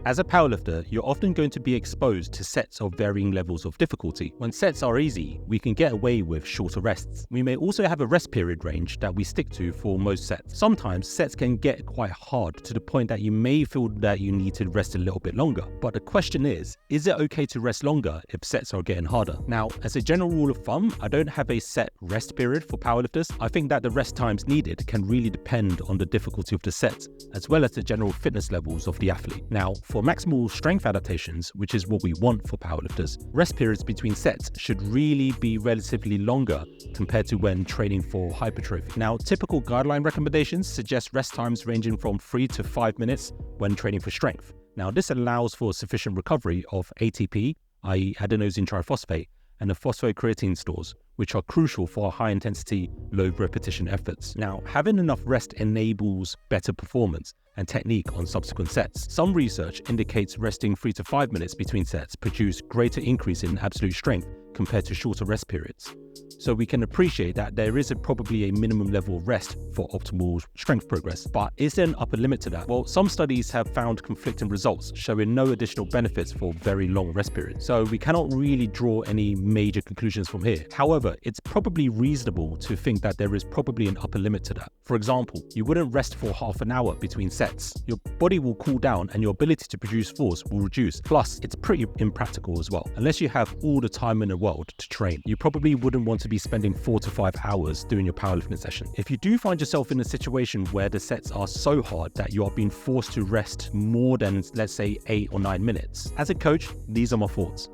As a powerlifter, you're often going to be exposed to sets of varying levels of difficulty. When sets are easy, we can get away with shorter rests. We may also have a rest period range that we stick to for most sets. Sometimes sets can get quite hard to the point that you may feel that you need to rest a little bit longer. But the question is it okay to rest longer if sets are getting harder? Now, as a general rule of thumb, I don't have a set rest period for powerlifters. I think that the rest times needed can really depend on the difficulty of the set, as well as the general fitness levels of the athlete. Now, for maximal strength adaptations, which is what we want for powerlifters, rest periods between sets should really be relatively longer compared to when training for hypertrophy. Now, typical guideline recommendations suggest rest times ranging from 3 to 5 minutes when training for strength. Now, this allows for sufficient recovery of ATP, i.e. adenosine triphosphate, and the phosphocreatine stores, which are crucial for high-intensity, low-repetition efforts. Now, having enough rest enables better performance and technique on subsequent sets. Some research indicates resting 3 to 5 minutes between sets produce greater increase in absolute strength compared to shorter rest periods. So we can appreciate that there is probably a minimum level of rest for optimal strength progress. But is there an upper limit to that? Well, some studies have found conflicting results, showing no additional benefits for very long rest periods. So we cannot really draw any major conclusions from here. However, it's probably reasonable to think that there is probably an upper limit to that. For example, you wouldn't rest for half an hour between sets. Your body will cool down and your ability to produce force will reduce. Plus, it's pretty impractical as well. Unless you have all the time in the world to train, you probably wouldn't want to be spending 4 to 5 hours doing your powerlifting session. If you do find yourself in a situation where the sets are so hard that you are being forced to rest more than, let's say, 8 or 9 minutes, as a coach, these are my thoughts.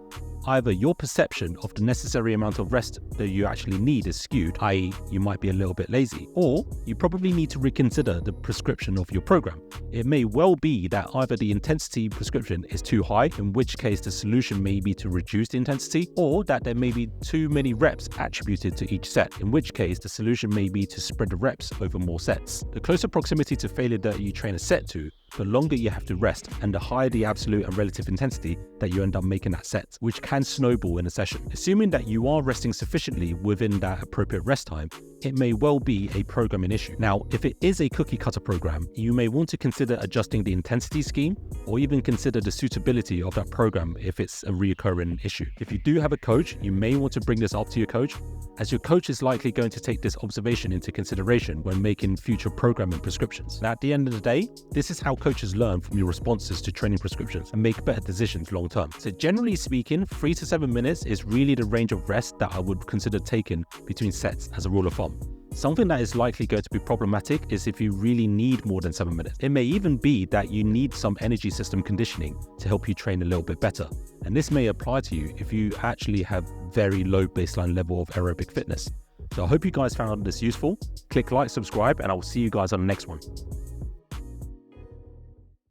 Either your perception of the necessary amount of rest that you actually need is skewed, i.e. you might be a little bit lazy, or you probably need to reconsider the prescription of your program. It may well be that either the intensity prescription is too high, in which case the solution may be to reduce the intensity, or that there may be too many reps attributed to each set, in which case the solution may be to spread the reps over more sets. The closer proximity to failure that you train a set to, the longer you have to rest and the higher the absolute and relative intensity that you end up making that set, which can snowball in a session. Assuming that you are resting sufficiently within that appropriate rest time, it may well be a programming issue. Now, if it is a cookie cutter program, you may want to consider adjusting the intensity scheme or even consider the suitability of that program if it's a reoccurring issue. If you do have a coach, you may want to bring this up to your coach, as your coach is likely going to take this observation into consideration when making future programming prescriptions. Now, at the end of the day, this is how coaches learn from your responses to training prescriptions and make better decisions long term. So generally speaking, 3 to 7 minutes is really the range of rest that I would consider taking between sets as a rule of thumb. Something that is likely going to be problematic is if you really need more than 7 minutes. It may even be that you need some energy system conditioning to help you train a little bit better. And this may apply to you if you actually have very low baseline level of aerobic fitness. So I hope you guys found this useful. Click like, subscribe, and I will see you guys on the next one.